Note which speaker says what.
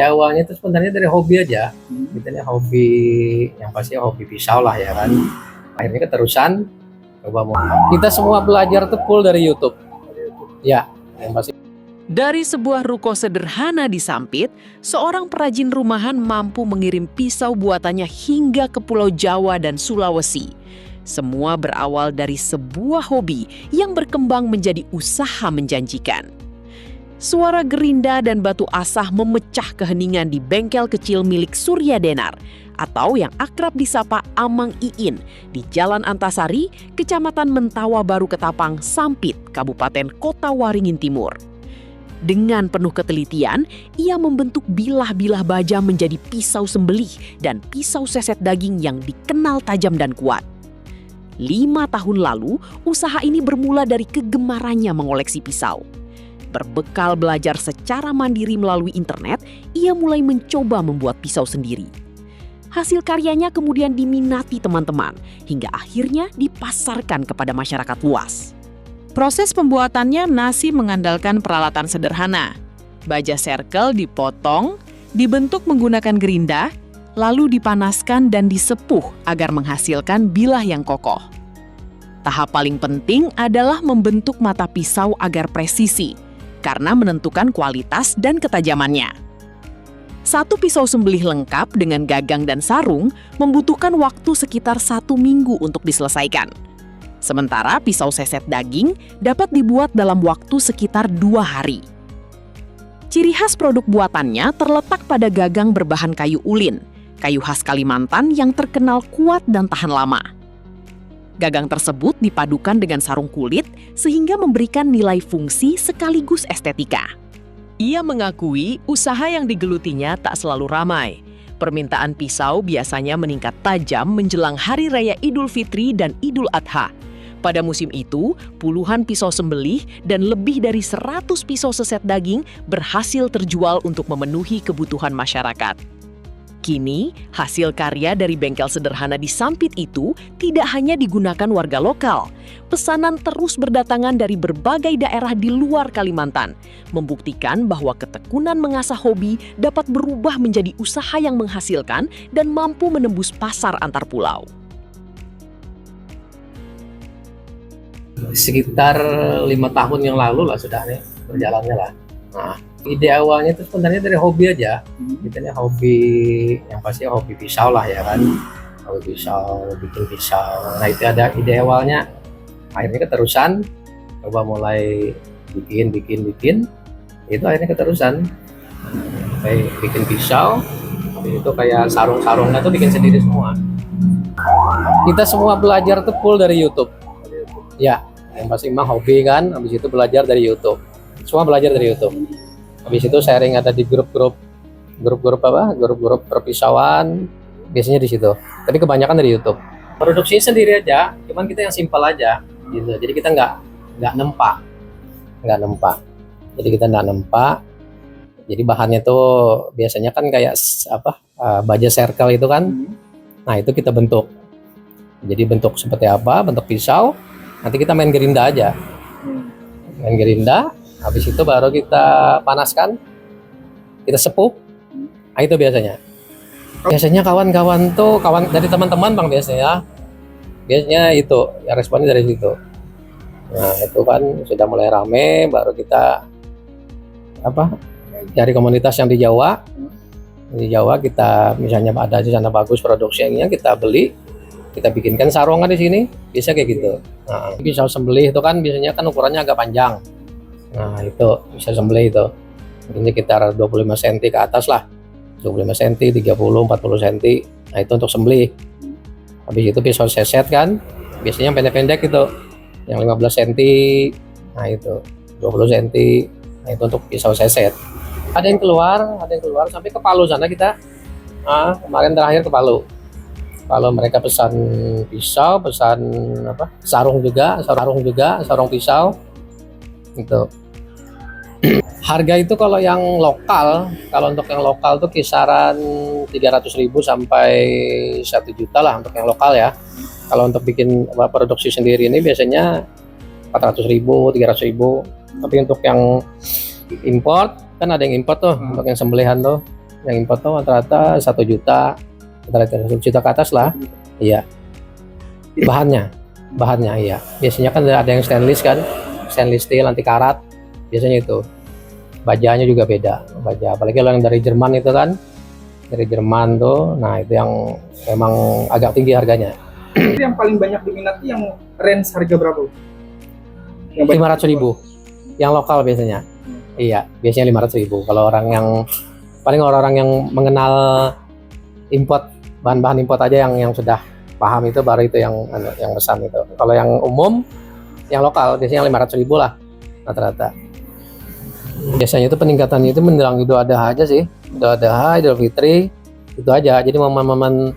Speaker 1: Awalnya itu sebenarnya dari hobi aja, kita ini hobi, yang pasti hobi pisau lah ya kan. Akhirnya keterusan, coba mau. Kita semua belajar tuh full dari YouTube. Ya, yang pasti.
Speaker 2: Dari sebuah ruko sederhana di Sampit, seorang perajin rumahan mampu mengirim pisau buatannya hingga ke Pulau Jawa dan Sulawesi. Semua berawal dari sebuah hobi yang berkembang menjadi usaha menjanjikan. Suara gerinda dan batu asah memecah keheningan di bengkel kecil milik Surya Denar atau yang akrab disapa Amang Iin di Jalan Antasari, Kecamatan Mentawa Baru Ketapang, Sampit, Kabupaten Kota Waringin Timur. Dengan penuh ketelitian, ia membentuk bilah-bilah baja menjadi pisau sembelih dan pisau seset daging yang dikenal tajam dan kuat. 5 tahun lalu, usaha ini bermula dari kegemarannya mengoleksi pisau. Berbekal belajar secara mandiri melalui internet, ia mulai mencoba membuat pisau sendiri. Hasil karyanya kemudian diminati teman-teman, hingga akhirnya dipasarkan kepada masyarakat luas. Proses pembuatannya masih mengandalkan peralatan sederhana. Baja circle dipotong, dibentuk menggunakan gerinda, lalu dipanaskan dan disepuh agar menghasilkan bilah yang kokoh. Tahap paling penting adalah membentuk mata pisau agar presisi, karena menentukan kualitas dan ketajamannya. Satu pisau sembelih lengkap dengan gagang dan sarung membutuhkan waktu sekitar 1 minggu untuk diselesaikan. Sementara pisau seset daging dapat dibuat dalam waktu sekitar 2 hari. Ciri khas produk buatannya terletak pada gagang berbahan kayu ulin, kayu khas Kalimantan yang terkenal kuat dan tahan lama. Gagang tersebut dipadukan dengan sarung kulit sehingga memberikan nilai fungsi sekaligus estetika. Ia mengakui usaha yang digelutinya tak selalu ramai. Permintaan pisau biasanya meningkat tajam menjelang Hari Raya Idul Fitri dan Idul Adha. Pada musim itu, puluhan pisau sembelih dan lebih dari 100 pisau seset daging berhasil terjual untuk memenuhi kebutuhan masyarakat. Kini, hasil karya dari bengkel sederhana di Sampit itu tidak hanya digunakan warga lokal. Pesanan terus berdatangan dari berbagai daerah di luar Kalimantan, membuktikan bahwa ketekunan mengasah hobi dapat berubah menjadi usaha yang menghasilkan dan mampu menembus pasar antar pulau.
Speaker 1: Sekitar 5 tahun yang lalu lah sudah nih berjalannya lah. Nah, ide awalnya itu sebenarnya dari hobi aja. Kita ini hobi, yang pasti hobi pisau lah ya kan. Hobi pisau, bikin pisau. Nah itu ada ide awalnya. Akhirnya keterusan, coba mulai bikin. Itu akhirnya keterusan. Kayak bikin pisau, itu kayak sarung-sarungnya tuh bikin sendiri semua. Kita semua belajar tuh full dari YouTube. Ya, yang pasti emang hobi kan. Habis itu belajar dari YouTube. Semua belajar dari YouTube. Habis itu sharing ada di grup-grup perpisauan, biasanya di situ. Tapi kebanyakan dari YouTube. Produksinya sendiri aja, cuman kita yang simpel aja gitu. Jadi kita nggak nempak. Jadi kita nggak nempak. Jadi bahannya tuh biasanya kan kayak baja circle itu kan. Nah, itu kita bentuk. Jadi bentuk seperti apa? Bentuk pisau. Nanti kita main gerinda aja. Main gerinda. Habis itu baru kita panaskan, kita sepuh. Nah, itu biasanya. Biasanya kawan-kawan dari teman-teman bang biasanya itu ya responnya dari situ. Nah itu kan sudah mulai rame, baru kita cari komunitas yang di Jawa. Di Jawa kita misalnya ada di sana bagus produksinya, kita beli, kita bikinkan sarungan di sini, bisa kayak gitu. Nah, pisau sembelih itu kan biasanya kan ukurannya agak panjang. Nah itu bisa sembelih itu mungkin sekitar 25 cm ke atas lah, 25 cm, 30, 40 cm. Nah itu untuk sembelih. Habis itu pisau seset kan biasanya yang pendek-pendek itu yang 15 cm. Nah itu 20 cm. Nah itu untuk pisau seset. Ada yang keluar sampai ke Palu sana kita. Kemarin terakhir ke Palu mereka pesan pisau, pesan sarung juga, sarung pisau itu. Harga itu kalau untuk yang lokal tuh kisaran 300.000 sampai 1 juta lah untuk yang lokal ya. Kalau untuk bikin produksi sendiri ini biasanya 400.000, 300.000. Tapi untuk yang import kan ada yang import tuh, untuk yang sembelihan tuh Yang impor tuh rata-rata 1 juta, rata-rata 1 juta ke atas lah. Iya. Bahannya iya. Biasanya kan ada yang stainless kan, stainless steel anti karat. Biasanya itu. Bajanya juga beda. Baja, apalagi kalau yang dari Jerman itu kan, dari Jerman tuh, nah itu yang memang agak tinggi harganya.
Speaker 3: Itu yang paling banyak diminati yang range harga berapa? Yang
Speaker 1: 500.000 yang lokal biasanya. Iya, biasanya 500.000. Kalau orang yang mengenal import, bahan-bahan import aja yang sudah paham itu, baru itu yang pesan itu. Kalau yang umum, yang lokal biasanya 500.000 lah rata-rata. Biasanya itu peningkatannya itu menjelang Idul Adha aja sih. Idul Adha, Idul Fitri, itu aja. Jadi momen-momen